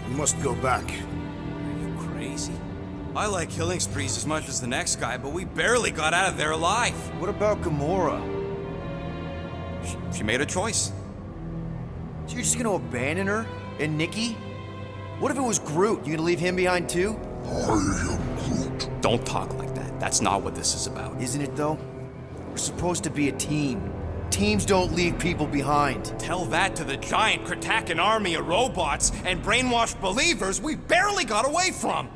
We must go back. Are you crazy? I like killing sprees as much as the next guy, but we barely got out of there alive. What about Gamora? She made a choice. So you're just gonna abandon her? And Nikki? What if it was Groot? You gonna leave him behind too? I am Groot. Don't talk like that. That's not what this is about. Isn't it though? We're supposed to be a team. Teams don't leave people behind. Tell that to the giant Kratakan army of robots and brainwashed believers we barely got away from.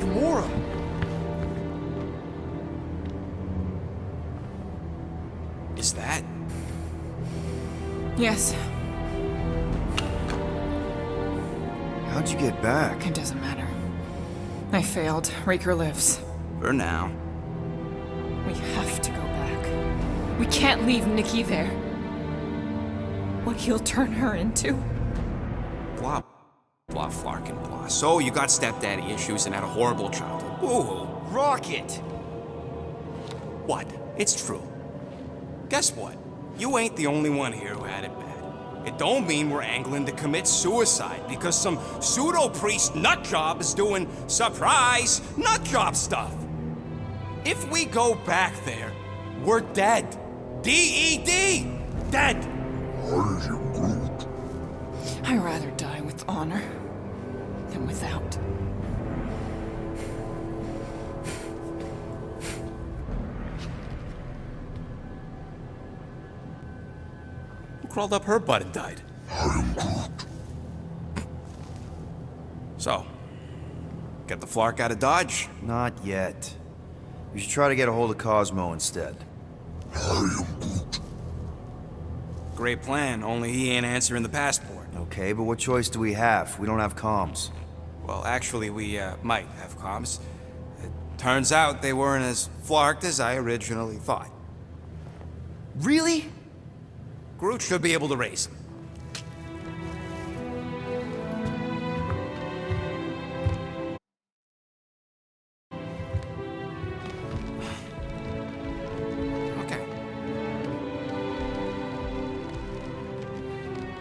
Gamora! Is that? Yes, How'd you get back? it doesn't matter. I failed. Raker lives. For now. We have to go back. We can't leave Nikki there. What he'll turn her into? Blah, blah, flarkin' blah. So you got stepdaddy issues and had a horrible childhood. Woo-hoo. Rocket! What? It's true. Guess what? You ain't the only one here who had it bad. It don't mean we're angling to commit suicide because some pseudo-priest nutjob is doing surprise nutjob stuff. If we go back there, we're dead. D-E-D! Dead! I am Groot. I'd rather die with honor than without. Who crawled up her butt and died? I am Groot. So, get the Flark out of Dodge? Not yet. We should try to get a hold of Cosmo instead. I am Groot. Great plan, only he ain't answering the passport. Okay, but what choice do we have? We don't have comms. Well, actually, we might have comms. It turns out they weren't as flarked as I originally thought. Really? Groot should be able to raise them. Okay.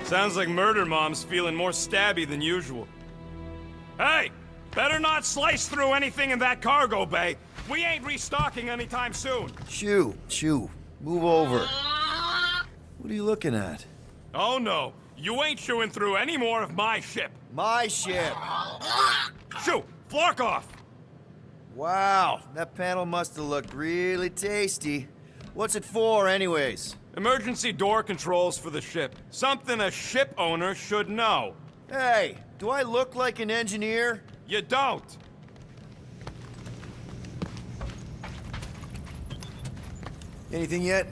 Sounds like Murder Mom's feeling more stabby than usual. Hey! Better not slice through anything in that cargo bay. We ain't restocking anytime soon. Chew. Move over. What are you looking at? Oh no, you ain't chewing through any more of my ship. My ship! Shoo! Flark off! Wow, that panel must have looked really tasty. What's it for, anyways? Emergency door controls for the ship. Something a ship owner should know. Hey, do I look like an engineer? You don't. Anything yet?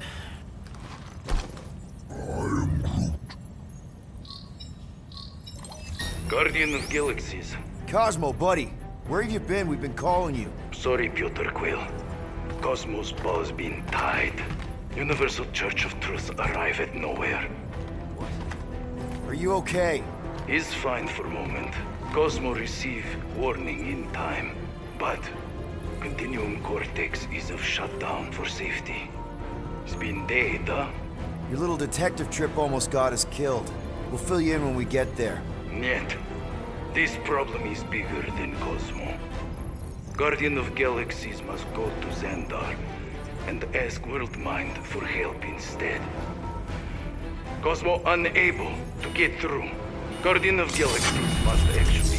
Guardian of Galaxies. Cosmo, buddy. Where have you been? We've been calling you. Sorry, Piotr Quill. Cosmos ball's been tied. Universal Church of Truth arrive at nowhere. Are you okay? He's fine for moment. Cosmo receive warning in time. But Continuum Cortex is of shutdown for safety. It's been dead, huh? Your little detective trip almost got us killed. We'll fill you in when we get there. Yet, this problem is bigger than Cosmo. Guardian of Galaxies must go to Xandar and ask Worldmind for help instead. Cosmo unable to get through. Guardian of Galaxies must actually...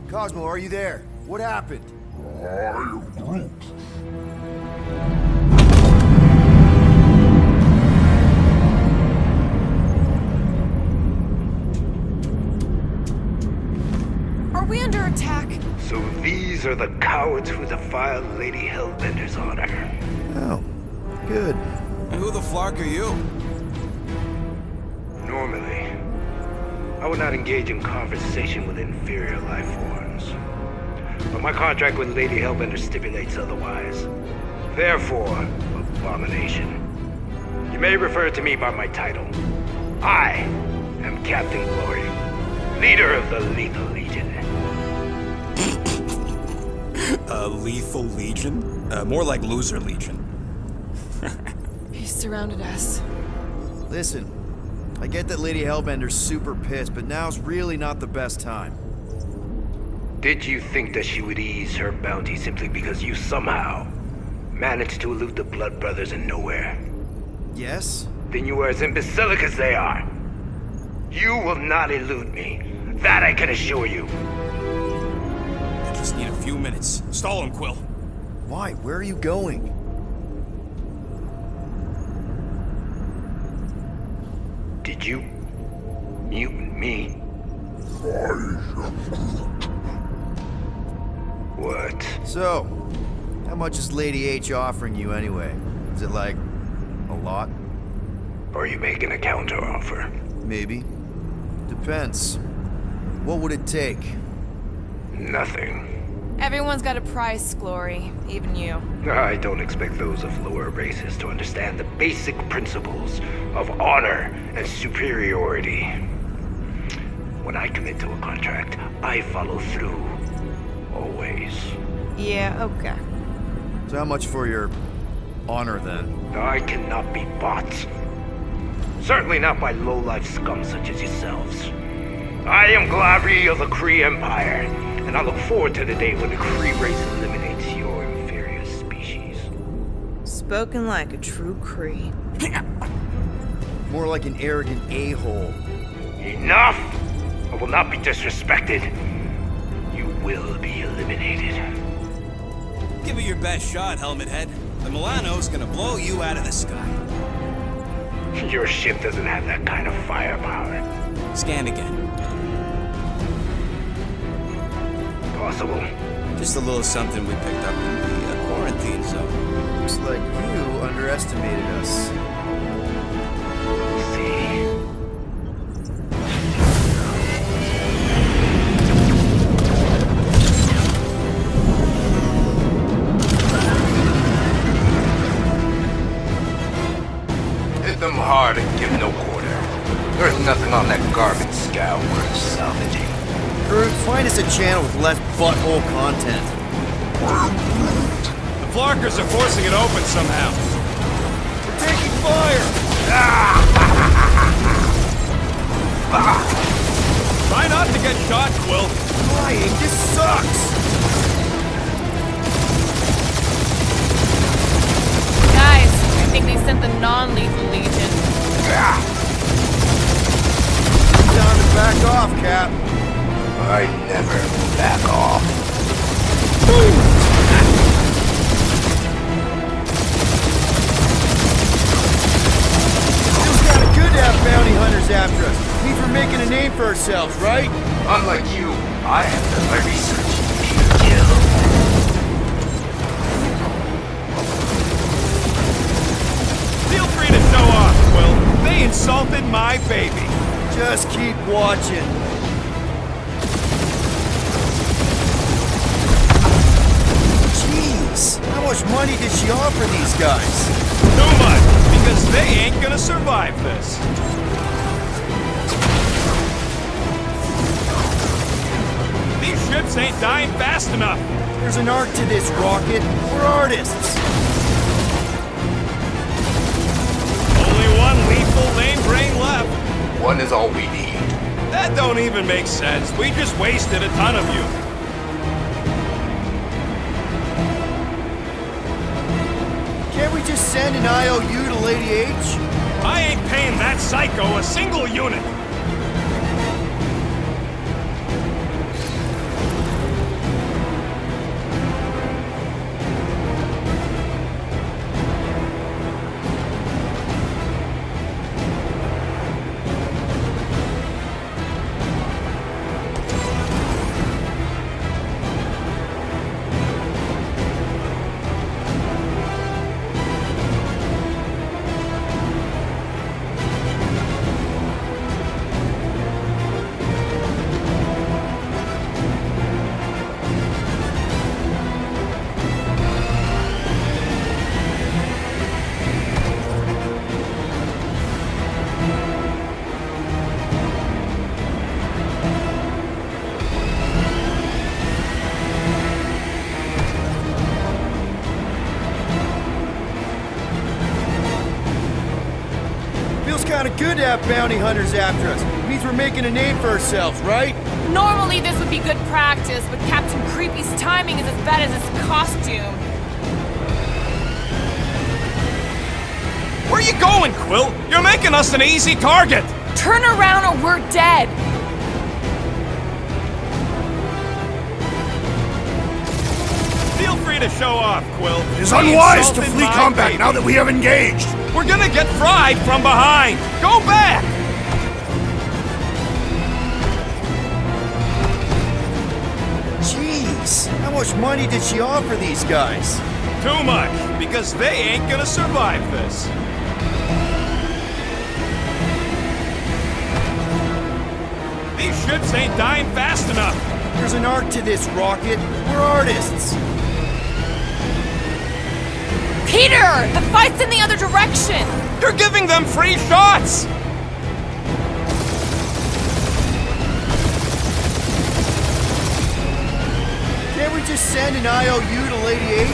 Cosmo, are you there? What happened? I am Groot. Are we under attack? So these are the cowards who defiled Lady Hellbender's honor. Oh, good. And who the Flark are you? Normally, I would not engage in conversation with inferior life forms. But my contract with Lady Hellbender stipulates otherwise. Therefore, abomination. You may refer to me by my title. I am Captain Glory, leader of the Lethal Legion. Lethal Legion? More like Loser Legion. He surrounded us. Listen, I get that Lady Hellbender's super pissed, but now's really not the best time. Did you think that she would ease her bounty simply because you somehow managed to elude the Blood Brothers in nowhere? Yes? Then you are as imbecilic as they are. You will not elude me. That I can assure you. I just need a few minutes. Stall him, Quill. Why? Where are you going? Did you mutant me? What? So, how much is Lady H offering you anyway? Is it like a lot? Are you making a counteroffer? Maybe. Depends. What would it take? Nothing. Everyone's got a price, Glory. Even you. I don't expect those of lower races to understand the basic principles of honor and superiority. When I commit to a contract, I follow through. Always. Yeah, okay. So how much for your honor then? I cannot be bought. Certainly not by low-life scum such as yourselves. I am Glari of the Kree Empire, and I look forward to the day when the Kree race eliminates your inferior species. Spoken like a true Kree. More like an arrogant a-hole. Enough! I will not be disrespected. You will be eliminated. Give it your best shot, Helmet Head. The Milano's gonna blow you out of the sky. Your ship doesn't have that kind of firepower. Scan again. Possible. Just a little something we picked up in the quarantine zone. Looks like you underestimated us. See? Hit them hard and give no quarter. There's nothing on that garbage scow worth salvaging. Groot, find us a channel with less butthole content. The Flarkers are forcing it open somehow. We're taking fire! Try not to get shot, Quill. Lying, this sucks! Guys, I think they sent the non-lethal Legion. Time to back off, Cap. I never back off. Feels kinda good to have bounty hunters after us. Means we're making a name for ourselves, right? Unlike you, I have done my research. Pure kill. Feel free to show off, Quill. They insulted my baby. Just keep watching. Jeez, how much money did she offer these guys? Too much, because they ain't gonna survive this. These ships ain't dying fast enough. There's an art to this, Rocket. We're artists. Only one lethal lame brain left. One is all we need. That don't even make sense. We just wasted a ton of you. Can't we just send an IOU to Lady H? I ain't paying that psycho a single unit. kinda good to have bounty hunters after us. It means we're making a name for ourselves, right? Normally this would be good practice, but Captain Creepy's timing is as bad as his costume. Where you going, Quill? You're making us an easy target! Turn around or we're dead! Feel free to show off, Quill. It is We unwise to insulted flee my combat baby. now that we have engaged. We're gonna get fried from behind! Go back! Jeez, how much money did she offer these guys? Too much, because they ain't gonna survive this. These ships ain't dying fast enough. There's an art to this, Rocket. We're artists. Peter! The fight's in the other direction! You're giving them free shots! Can't we just send an IOU to Lady H?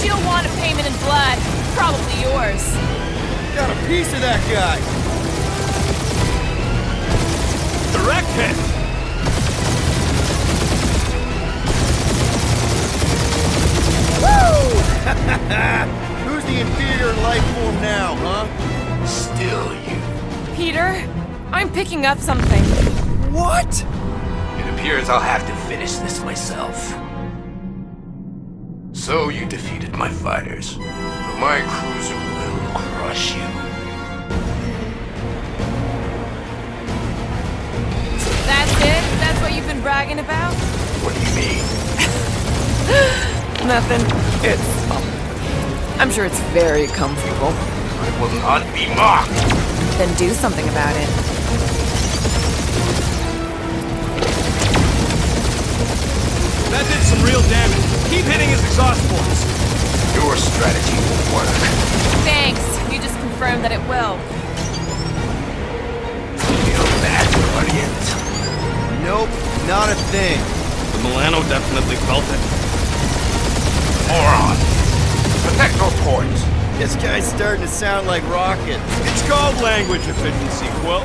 She'll want a payment in blood. Probably yours. Got a piece of that guy. Direct hit! Who's the inferior life form now, huh? Still you. Peter, I'm picking up something. What? It appears I'll have to finish this myself. So you defeated my fighters, but my cruiser will crush you. That's it? That's what you've been bragging about? What do you mean? Nothing. I'm sure it's very comfortable. I will not be mocked! Then do something about it. That did some real damage. Keep hitting his exhaust ports. Your strategy won't work. Thanks. You just confirmed that it will. Feel that, Guardians? Nope, not a thing. The Milano definitely felt it. Moron! Protect those ports! This guy's starting to sound like Rocket. It's called language efficiency, Quill.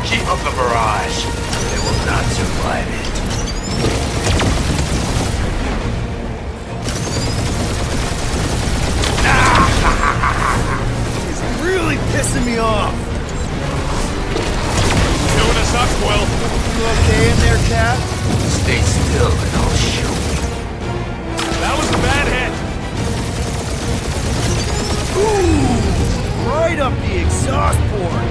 Keep up the barrage. They will not survive it. He's really pissing me off. Doing us up, Quill. You okay in there, Cap? Stay still and I'll show you. That was a bad hit. Ooh! Right up the exhaust port.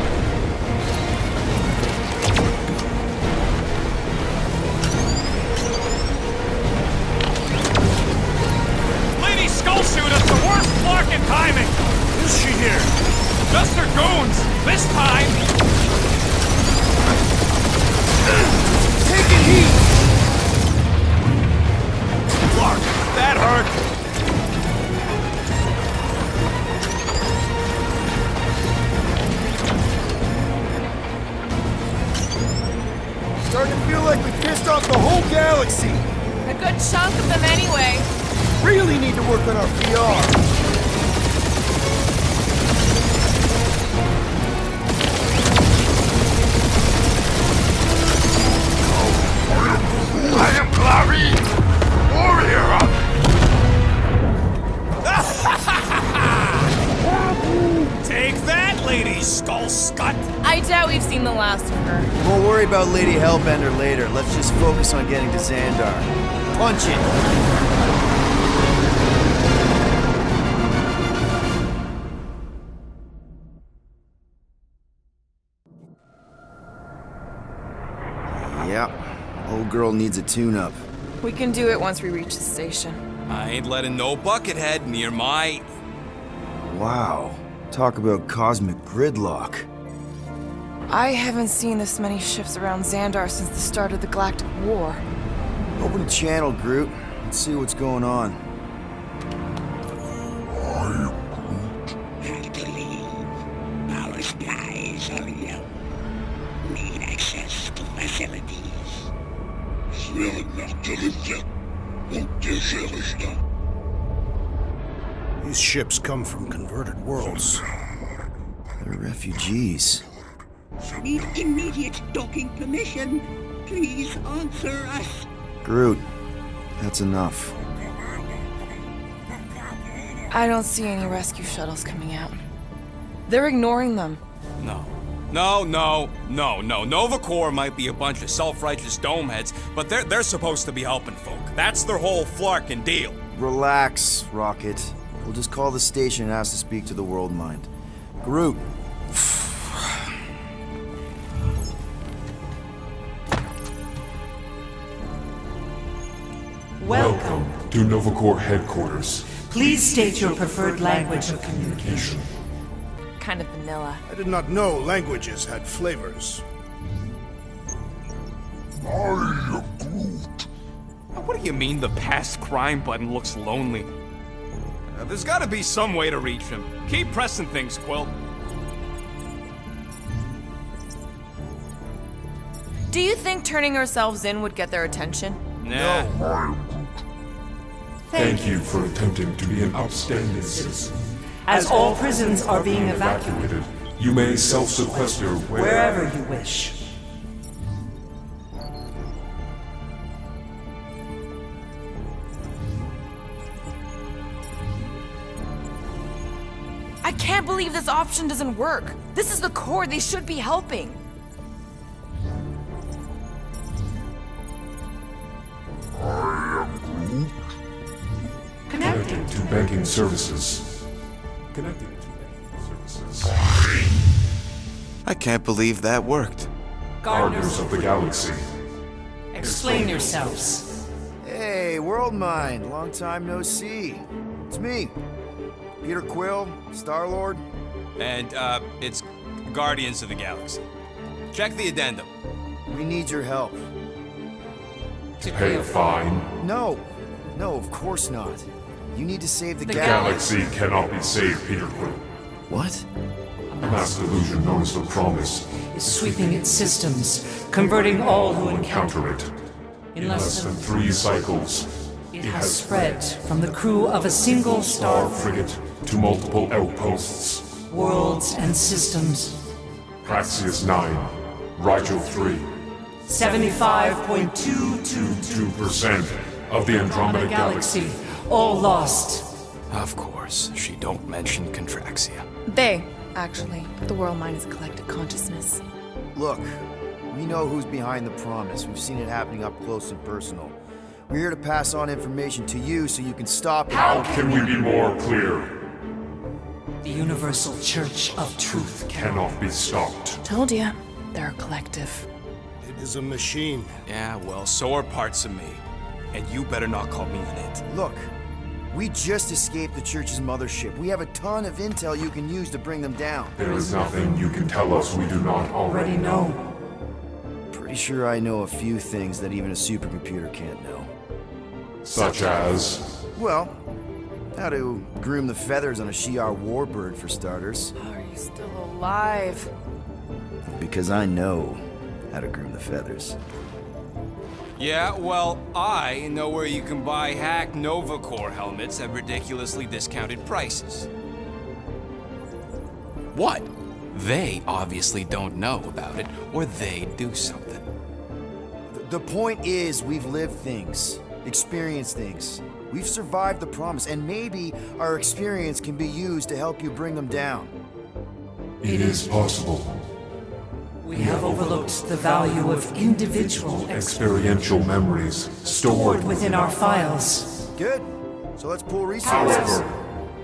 Lady Skull Suit has the worst flark in timing. Is she here? Just her goons. This time. Taking heat. Flark. That hurt. Starting to feel like we pissed off the whole galaxy. A good chunk of them anyway. Really need to work on our PR. I am Clary, warrior of... Take that, Lady Skull Scut! I doubt we've seen the last of her. We'll worry about Lady Hellbender later. Let's just focus on getting to Xandar. Punch it! Yep. Old girl needs a tune-up. We can do it once we reach the station. I ain't letting no buckethead near my... Wow. Talk about cosmic gridlock. I haven't seen this many ships around Xandar since the start of the Galactic War. Open a channel, Groot. Let's see what's going on. Hard to leave. Our skies are yellow. Need access to facilities. Свет на телеге. Он дешевый. These ships come from converted worlds. They're refugees. Need immediate docking permission. Please answer us. Groot, that's enough. I don't see any rescue shuttles coming out. They're ignoring them. No. Nova Corps might be a bunch of self-righteous domeheads, but they're supposed to be helping folk. That's their whole flarkin' deal. Relax, Rocket. We'll just call the station and ask to speak to the World Mind. Groot. Welcome to Nova Corps headquarters. Please state your preferred language of communication. Kind of vanilla. I did not know languages had flavors. What do you mean the past crime button looks lonely? There's gotta be some way to reach him. Keep pressing things, Quill. Do you think turning ourselves in would get their attention? Nah. Thank you for attempting to be an upstanding citizen. As all prisons are being evacuated, You may self-sequester wherever you wish. I can't believe this option doesn't work. This is the Corps. They should be helping. Connecting. to banking services. Connecting to banking services. I can't believe that worked. Gardeners of the Galaxy. Explain yourselves. Hey, World Mind. Long time no see. It's me. Peter Quill, Star-Lord. And, it's Guardians of the Galaxy. Check the addendum. We need your help. To pay a fine. No, of course not. You need to save the The galaxy. Galaxy cannot be saved, Peter Quill. What? A mass delusion known as the Promise Is sweeping its systems, converting all who encounter counter it. in In less than 3 cycles, it has spread from the crew of a single star star frigate to multiple outposts. worlds and systems. Praxius 9, Rigel 3, 75.222 2% of the Andromeda Galaxy. all lost. Of course, she don't mention Contraxia. They, actually. The World Mind is a collective consciousness. Look, we know who's behind the Promise. We've seen it happening up close and personal. We're here to pass on information to you so you can stop it. How can we be more clear? The Universal Church of Truth Cannot be stopped. Told ya. They're a collective. It is a machine. Yeah, well, so are parts of me. And you better not call me an it. Look, we just escaped the Church's mothership. We have a ton of intel you can use to bring them down. There is nothing you can tell us we do not already already know. Pretty sure I know a few things that even a supercomputer can't know. Such as... Well, how to groom the feathers on a Shi'ar warbird, for starters. Are you still alive? Because I know how to groom the feathers. Yeah, well, I know where you can buy hack Nova Corps helmets at ridiculously discounted prices. What? They obviously don't know about it, or they'd do something. The point is, we've lived things, experienced things. We've survived the Promise, and maybe our experience can be used to help you bring them down. It is possible. We have overlooked the value of individual Experiential memories stored within our files. Good. So let's pool resources. However,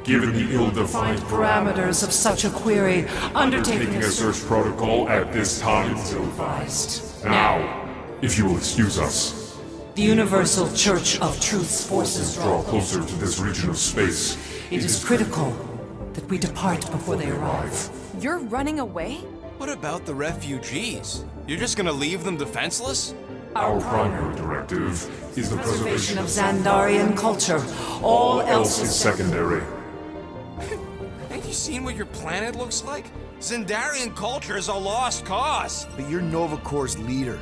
given the ill-defined Parameters of such a query, undertaking taking a search protocol at this time is ill-advised. Now, if you will excuse us, The Universal Church of Truth's forces draw closer to this region of space. It is critical that we depart before they arrive. You're running away? What about the refugees? You're just gonna leave them defenseless? Our primary directive is the Preservation of Xandarian culture. All else is secondary. Ain't you seen what your planet looks like? Xandarian culture is a lost cause. But you're Nova Corps' leader.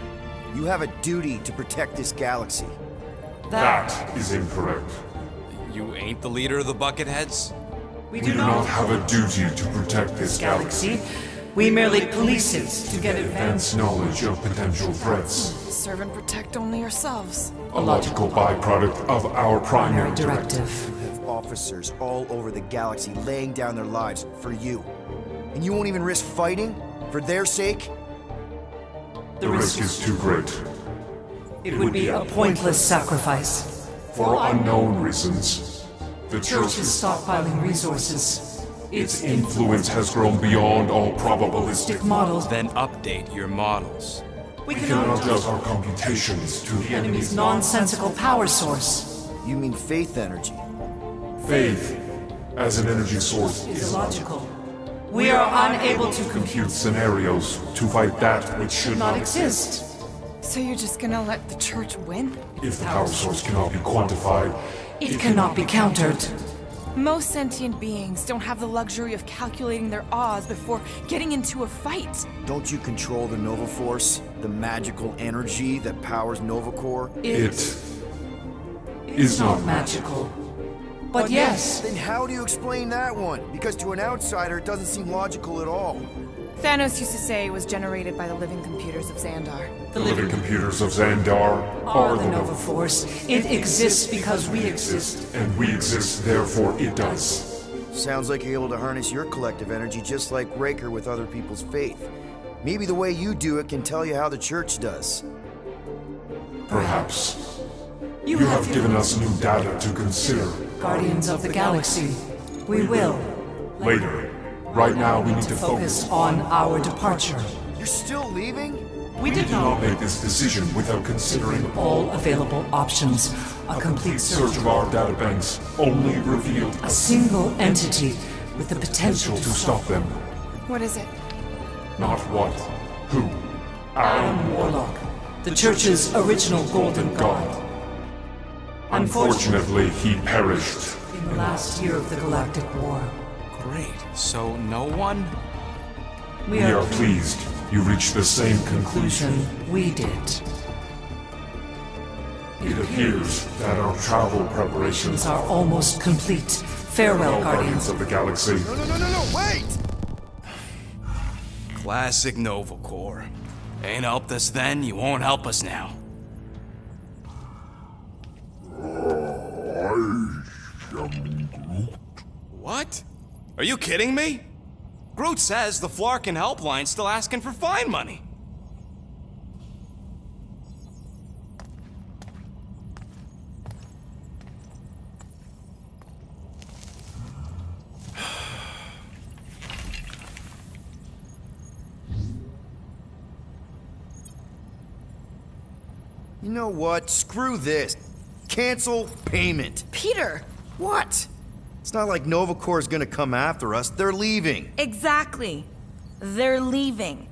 You have a duty to protect this galaxy. That is incorrect. You ain't the leader of the Bucketheads? We do not have a duty to protect this galaxy. We merely police it to get advanced Advanced knowledge of potential threats. Serve and protect only yourselves. A logical byproduct of our primary directive. You have officers all over the galaxy laying down their lives for you. And you won't even risk fighting? For their sake? The risk is too great. It would be a pointless sacrifice. For unknown reasons, the The Church Church is stockpiling resources. its influence has grown beyond all probabilistic. Models. Then update your models. We We cannot adjust our computations to the enemy's nonsensical power source. You mean faith energy? faith as an energy source Is is illogical. We are unable to compute scenarios to fight that which should not not exist. So you're just gonna let the church win? If the power source cannot be quantified, It cannot be countered. Most sentient beings don't have the luxury of calculating their odds before getting into a fight. Don't you control the Nova Force? The magical energy that powers Nova Corps? it is not magical. But yes, Then how do you explain that one? Because to an outsider, it doesn't seem logical at all. Thanos used to say it was generated by the living computers of Xandar. the living computers of Xandar are the Nova Force. It exists because we exist. and we exist, therefore it does. Sounds like you're able to harness your collective energy just like Raker with other people's faith. Maybe the way you do it can tell you how the church does. Perhaps. You have given us new data to consider. Guardians of the Galaxy. We will. Later. Right now we need to Focus focus. on our departure. You're still leaving? We did Do not not make this decision without considering all available options. A complete search search of our databanks only revealed a single entity with the potential to stop them. What is it? Not what, who. Adam Warlock, the Church's original Golden God. Unfortunately, he perished. In the last year of the Galactic War. Great. So no one? We We are pleased you reached the same conclusion. conclusion we did. It appears that our travel preparations Are almost complete. Farewell, Guardians. of the Galaxy. No, wait! Classic Nova Corps. Ain't helped us then, you won't help us now. What? Are you kidding me? Groot says the Flarkin helpline's still asking for fine money. You know what? Screw this. Cancel payment. Peter! What? It's not like Nova Corps is gonna come after us. They're leaving. Exactly. They're leaving.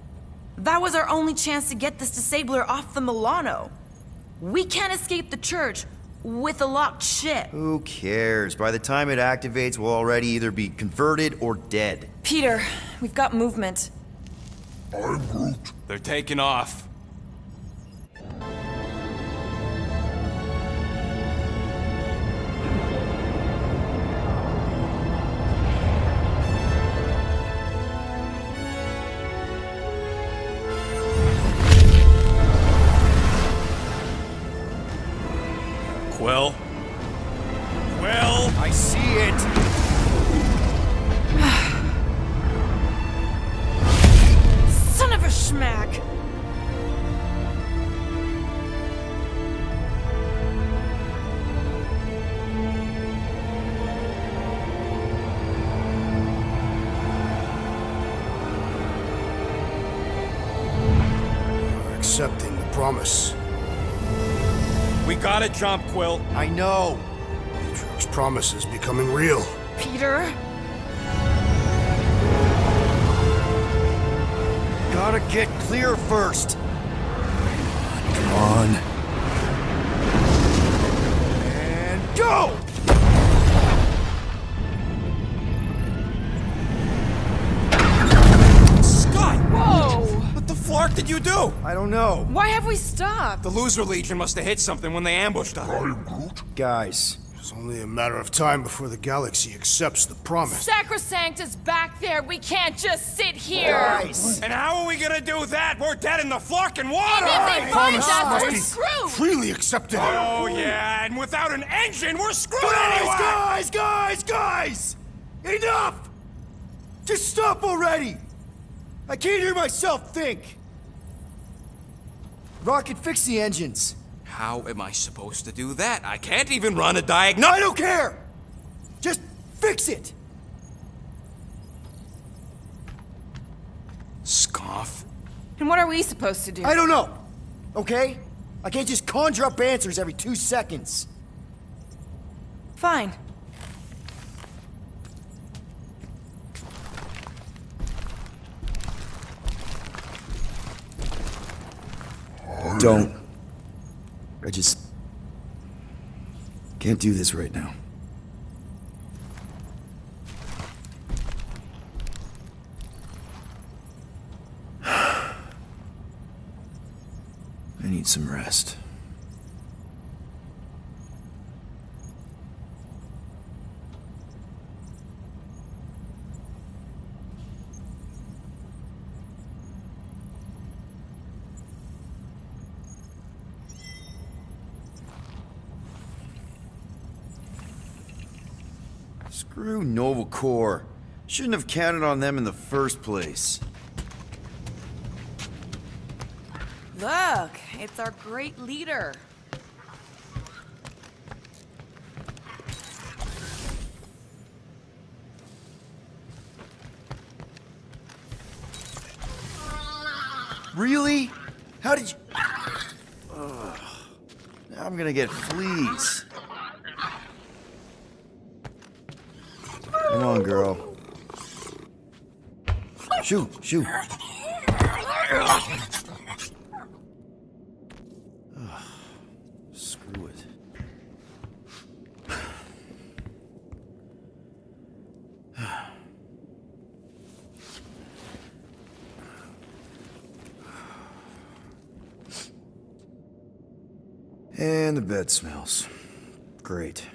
That was our only chance to get this disabler off the Milano. We can't escape the church with a locked ship. Who cares? By the time it activates, we'll already either be converted or dead. Peter, we've got movement. They're taking off. Quill? Quill? I see it. Son of a schmack! You're accepting the promise. We gotta jump, Quill. I know. Patriarch's promise is becoming real. Peter? Gotta get clear first. Come on. And go! Scott! Whoa! What the flark did you do? I don't know. Why have we stopped? The Loser Legion must have hit something when they ambushed us. Guys, It's only a matter of time before the galaxy accepts the promise. Sacrosanct is back there. We can't just sit here. Guys! And how are we gonna do that? We're dead in the fucking water! And if they find Promise us, must we're be screwed. freely accepted. Oh, yeah, and without an engine, we're screwed anyway! Guys! Enough! Just stop already! I can't hear myself think! Rocket, fix the engines. How am I supposed to do that? I can't even run a I diagnostic. don't care! Just fix it! Scoff. And what are we supposed to do? I don't know, okay? I can't just conjure up answers every 2 seconds. Fine. Don't. I just can't do this right now. I need some rest. Screw Nova Corps. Shouldn't have counted on them in the first place. Look, it's our great leader. Really? How did you... Ugh. Now I'm gonna get fleas. Come on, girl. Shoo, shoo. Ugh. Screw it. And the bed smells. Great.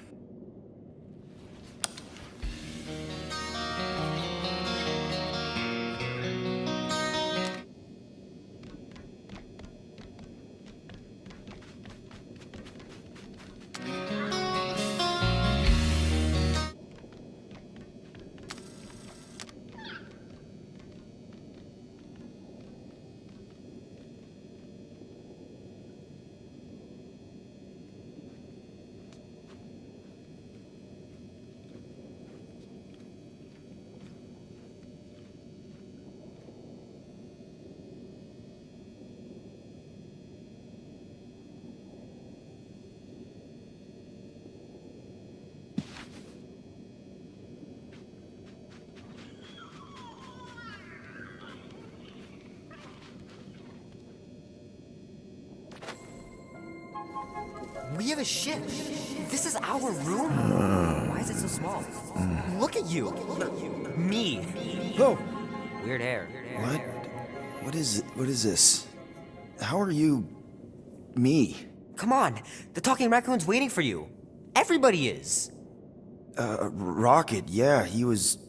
We have a ship. This is our room? Why is it so small? Look at you. Me. Oh, Weird hair. what? What is this? How are you... me? Come on. The talking raccoon's waiting for you. Everybody is. Rocket, yeah, he was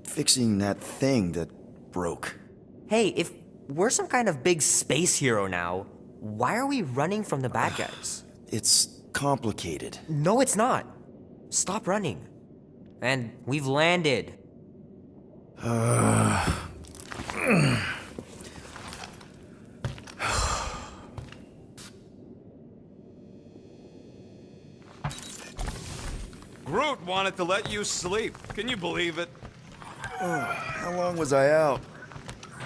fixing that thing that broke. Hey, if we're some kind of big space hero now, why are we running from the bad guys? It's complicated. No, it's not. Stop running. And we've landed. Groot wanted to let you sleep. Can you believe it? How long was I out?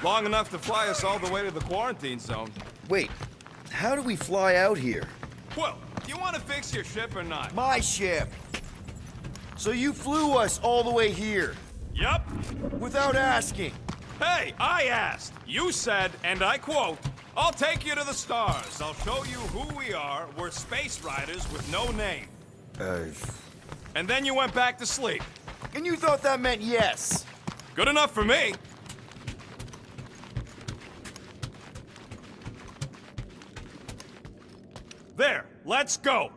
Long enough to fly us all the way to the quarantine zone. Wait, how do we fly out here? Well, do you want to fix your ship or not? My ship! So you flew us all the way here, Yup. without asking. Hey, I asked. You said, and I quote, "I'll take you to the stars. I'll show you who we are. We're space riders with no name." And then you went back to sleep. And you thought that meant yes? Good enough for me. There, let's go.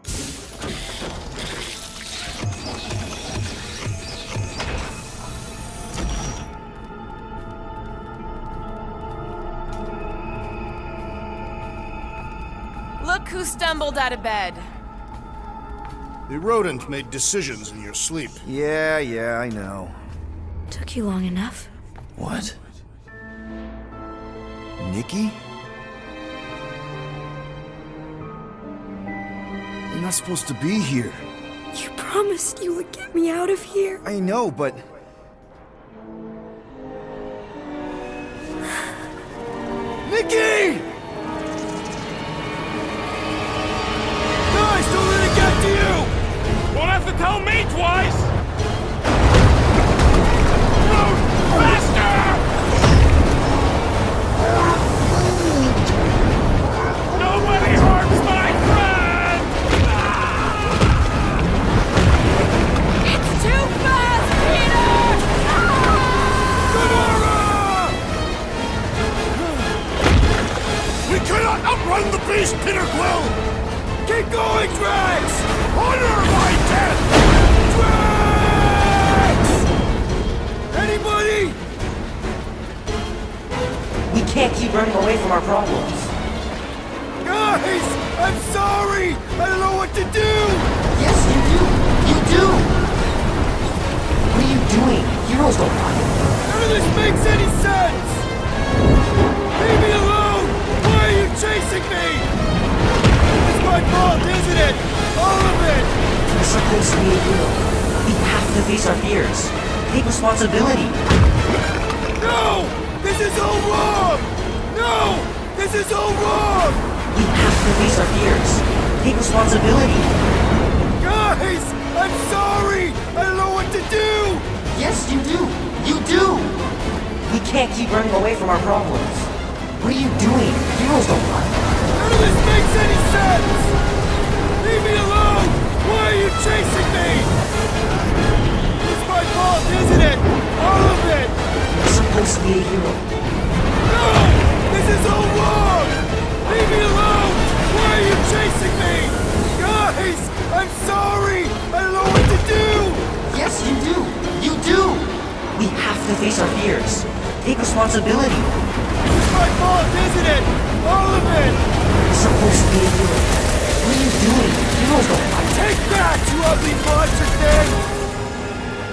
Look who stumbled out of bed. The rodent made decisions in your sleep. Yeah, I know. Took you long enough. What? Nikki? You're not supposed to be here. You promised you would get me out of here. I know, but... Nikki! Guys, don't let it get to you! Won't have to tell me twice! Move faster! Nobody harms my friend! It's too fast, Peter! We cannot outrun the beast, Peter Quill! Keep going, Drax! Honor my death! Drax! Anybody? We can't keep running away from our problems. Guys! I'm sorry! I don't know what to do! Yes, you do! You do! What are you doing? Heroes don't run. None of this makes any sense! Leave me alone! Why are you chasing me? It's my fault, isn't it? All of it! You're supposed to be a hero. We have to face our fears. Take responsibility. No! This is all wrong! No! This is all wrong! We have to face our fears. Take responsibility. Guys! I'm sorry! I don't know what to do! Yes, you do. You do. We can't keep running away from our problems. What are you doing? Heroes don't run. None of this makes any sense! Leave me alone! Why are you chasing me? It's my fault, isn't it? All of it! You're supposed to be a hero. No! This is all wrong! Leave me alone! Why are you chasing me? Guys! I'm sorry! I don't know what to do! Yes, you do. You do. We have to face our fears. Take responsibility. It's my fault, isn't it? All of it! You're supposed to be a hero. What are you doing? Heroes don't fight. Take that, you ugly monster thing!